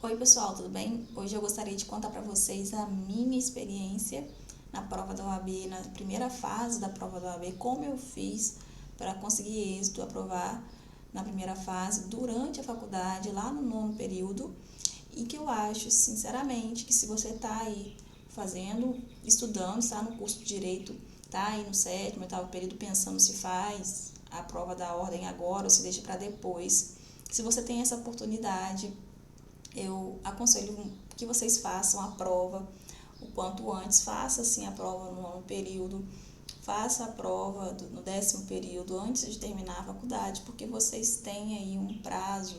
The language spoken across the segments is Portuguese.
Oi pessoal, tudo bem? Hoje eu gostaria de contar para vocês a minha experiência na prova da OAB, na primeira fase da prova da OAB, como eu fiz para conseguir êxito, aprovar na primeira fase, durante a faculdade, lá no nono período, e que eu acho, sinceramente, que se você está aí fazendo, estudando, está no curso de Direito, está aí no sétimo, oitavo período, pensando se faz a prova da ordem agora ou se deixa para depois, se você tem essa oportunidade, eu aconselho que vocês façam a prova o quanto antes. Faça assim a prova no nono período, faça a prova no décimo período antes de terminar a faculdade, porque vocês têm aí um prazo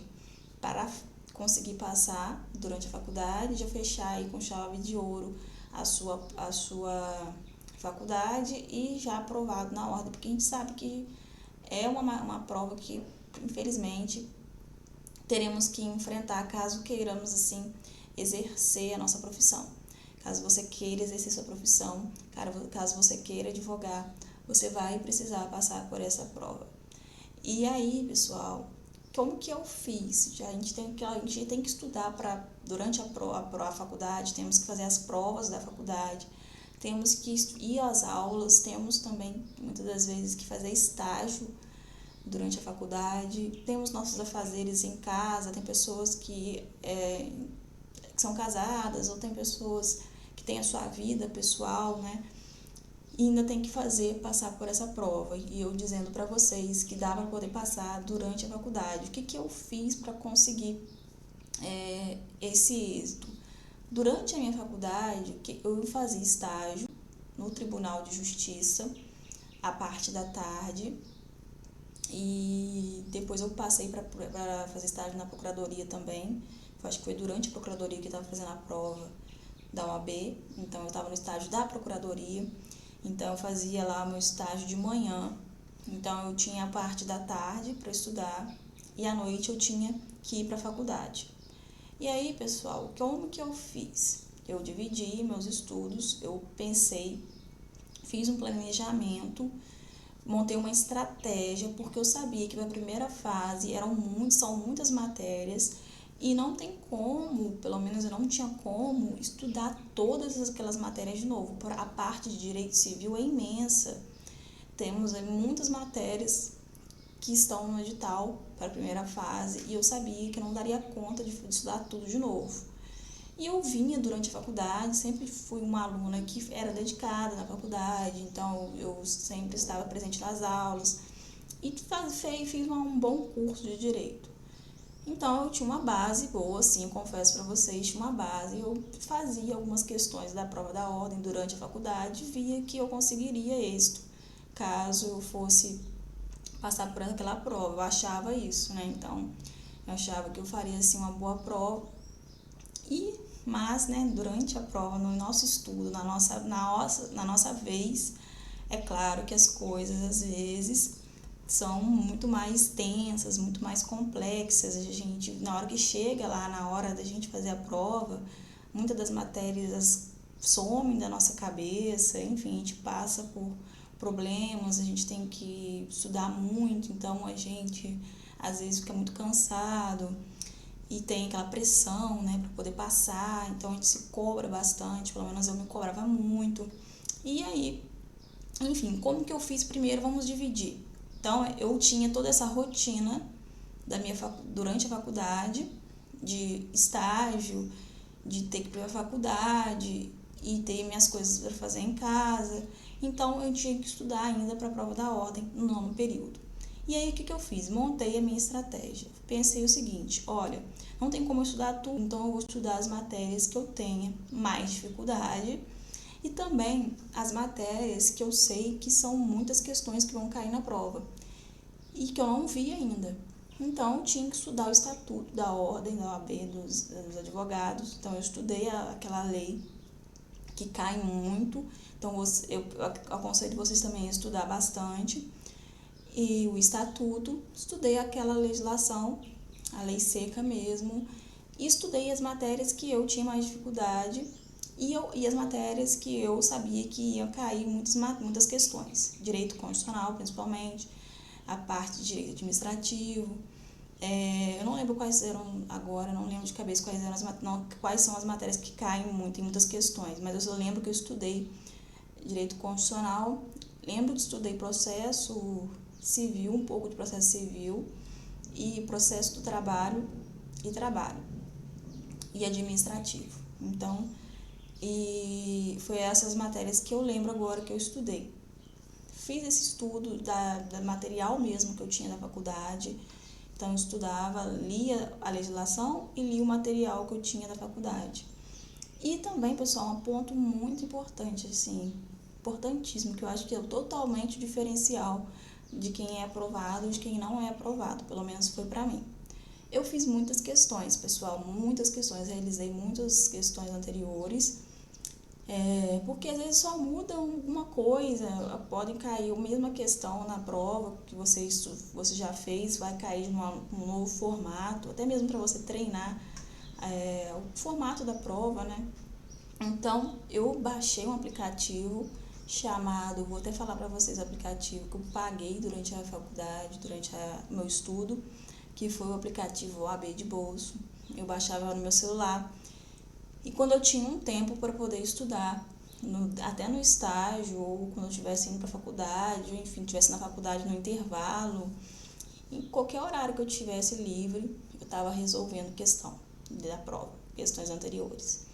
para conseguir passar durante a faculdade, já fechar aí com chave de ouro a sua faculdade e já aprovado na ordem, porque a gente sabe que é uma prova que, infelizmente, teremos que enfrentar caso queiramos assim exercer a nossa profissão. Caso você queira exercer sua profissão, caso você queira advogar, você vai precisar passar por essa prova. E aí, pessoal, como que eu fiz? A gente tem que estudar para durante a faculdade, temos que fazer as provas da faculdade, temos que ir às aulas, temos também muitas das vezes que fazer estágio durante a faculdade, temos nossos afazeres em casa, tem pessoas que são casadas, ou tem pessoas que têm a sua vida pessoal, né? E ainda tem que passar por essa prova. E eu dizendo para vocês que dá para poder passar durante a faculdade. O que eu fiz para conseguir esse êxito? Durante a minha faculdade, eu fazia estágio no Tribunal de Justiça, a parte da tarde, e depois eu passei para fazer estágio na Procuradoria também. Eu acho que foi durante a Procuradoria que eu estava fazendo a prova da OAB, então eu estava no estágio da Procuradoria, então eu fazia lá meu estágio de manhã, então eu tinha a parte da tarde para estudar e à noite eu tinha que ir para a faculdade. E aí, pessoal, como que eu fiz? Eu dividi meus estudos, eu pensei, fiz um planejamento, montei uma estratégia, porque eu sabia que na primeira fase são muitas matérias e não tem como, pelo menos eu não tinha como, estudar todas aquelas matérias de novo. A parte de direito civil é imensa, temos muitas matérias que estão no edital para a primeira fase e eu sabia que eu não daria conta de estudar tudo de novo. E eu vinha durante a faculdade, sempre fui uma aluna que era dedicada na faculdade, então eu sempre estava presente nas aulas e fiz um bom curso de Direito. Então eu tinha uma base boa, sim, confesso para vocês, tinha uma base. Eu fazia algumas questões da prova da ordem durante a faculdade, via que eu conseguiria êxito caso eu fosse passar por aquela prova. Eu achava isso, né? Então eu achava que eu faria assim uma boa prova. Mas, né, durante a prova, no nosso estudo, na nossa vez, é claro que as coisas às vezes são muito mais tensas, muito mais complexas. A gente, na hora que chega lá, na hora da gente fazer a prova, muitas das matérias somem da nossa cabeça, enfim, a gente passa por problemas, a gente tem que estudar muito, então a gente às vezes fica muito cansado e tem aquela pressão, né, para poder passar, então a gente se cobra bastante, pelo menos eu me cobrava muito. E aí, enfim, como que eu fiz primeiro? Vamos dividir. Então, eu tinha toda essa rotina durante a faculdade, de estágio, de ter que ir para a faculdade e ter minhas coisas para fazer em casa. Então, eu tinha que estudar ainda para a prova da ordem no nono período. E aí, o que eu fiz? Montei a minha estratégia. Pensei o seguinte, olha, não tem como eu estudar tudo, então eu vou estudar as matérias que eu tenha mais dificuldade e também as matérias que eu sei que são muitas questões que vão cair na prova e que eu não vi ainda. Então, eu tinha que estudar o Estatuto da Ordem da OAB dos Advogados. Então, eu estudei aquela lei que cai muito. Então, eu aconselho vocês também a estudar bastante. E o Estatuto, estudei aquela legislação, a lei seca mesmo, e estudei as matérias que eu tinha mais dificuldade e as matérias que eu sabia que iam cair muitas questões. Direito constitucional, principalmente, a parte de direito administrativo. Eu não lembro quais eram agora, não lembro de cabeça quais são as matérias que caem muito, em muitas questões, mas eu só lembro que eu estudei Direito Constitucional, lembro que estudei processo civil, um pouco de processo civil, e processo do trabalho e administrativo. Então, e foi essas matérias que eu lembro agora que eu estudei. Fiz esse estudo da material mesmo que eu tinha da faculdade. Então, eu estudava, lia a legislação e lia o material que eu tinha da faculdade. E também, pessoal, um ponto muito importante, assim, importantíssimo, que eu acho que é totalmente diferencial de quem é aprovado e de quem não é aprovado, pelo menos foi para mim. Eu fiz muitas questões, pessoal, muitas questões, realizei muitas questões anteriores, porque às vezes só muda uma coisa, pode cair a mesma questão na prova que você já fez, vai cair num novo formato, até mesmo para você treinar o formato da prova, né? Então, eu baixei um aplicativo chamado, vou até falar para vocês o aplicativo que eu paguei durante a faculdade, durante o meu estudo, que foi o aplicativo OAB de bolso. Eu baixava no meu celular e quando eu tinha um tempo para poder estudar, até no estágio, ou quando eu estivesse indo para a faculdade, ou enfim, estivesse na faculdade no intervalo, em qualquer horário que eu tivesse livre, eu estava resolvendo questão da prova, questões anteriores.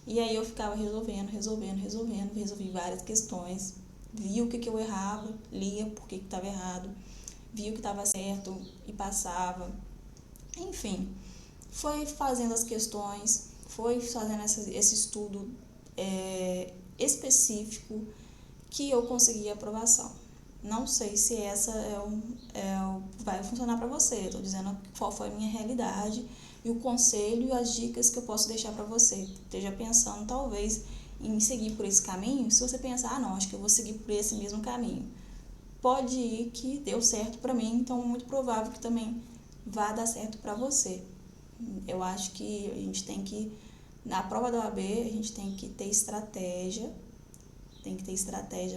E aí eu ficava resolvi várias questões, via o que eu errava, lia por que estava errado, via o que estava certo e passava. Enfim, foi fazendo as questões, foi fazendo esse estudo específico que eu consegui a aprovação. Não sei se essa vai funcionar para você, estou dizendo qual foi a minha realidade e o conselho e as dicas que eu posso deixar para você. Esteja pensando talvez em seguir por esse caminho. Se você pensar, não, acho que eu vou seguir por esse mesmo caminho, pode ir que deu certo para mim, então é muito provável que também vá dar certo para você. Eu acho que a gente tem que, na prova da OAB, a gente tem que ter estratégia,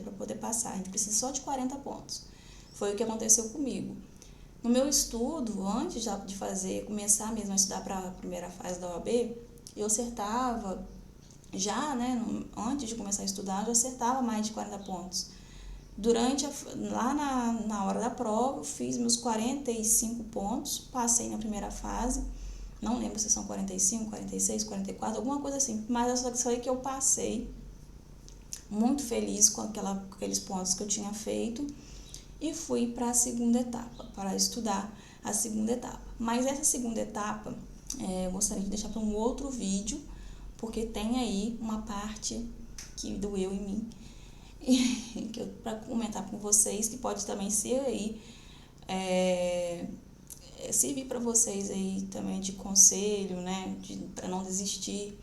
para poder passar. A gente precisa só de 40 pontos. Foi o que aconteceu comigo. No meu estudo, antes de começar mesmo a estudar para a primeira fase da OAB, eu acertava, antes de começar a estudar, eu acertava mais de 40 pontos. Lá na hora da prova, eu fiz meus 45 pontos, passei na primeira fase, não lembro se são 45, 46, 44, alguma coisa assim, mas eu só sei que eu passei, muito feliz com aqueles pontos que eu tinha feito, e fui para a segunda etapa, para estudar a segunda etapa. Mas essa segunda etapa, eu gostaria de deixar para um outro vídeo, porque tem aí uma parte que doeu em mim, para comentar com vocês, que pode também ser aí, servir para vocês aí também de conselho, né, para não desistir.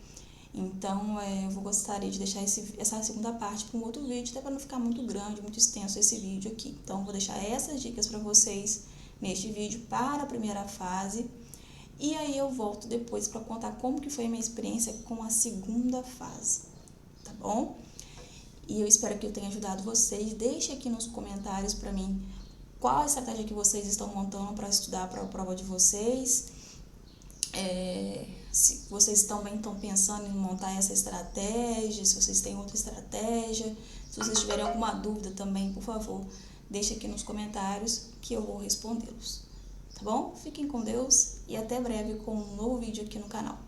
Então, eu gostaria de deixar essa segunda parte para um outro vídeo, até para não ficar muito grande, muito extenso esse vídeo aqui. Então, vou deixar essas dicas para vocês neste vídeo para a primeira fase. E aí eu volto depois para contar como que foi a minha experiência com a segunda fase, tá bom? E eu espero que eu tenha ajudado vocês. Deixe aqui nos comentários para mim qual a estratégia que vocês estão montando para estudar para a prova de vocês. Se vocês também estão pensando em montar essa estratégia, se vocês têm outra estratégia, se vocês tiverem alguma dúvida também, por favor, deixe aqui nos comentários que eu vou respondê-los. Tá bom? Fiquem com Deus e até breve com um novo vídeo aqui no canal.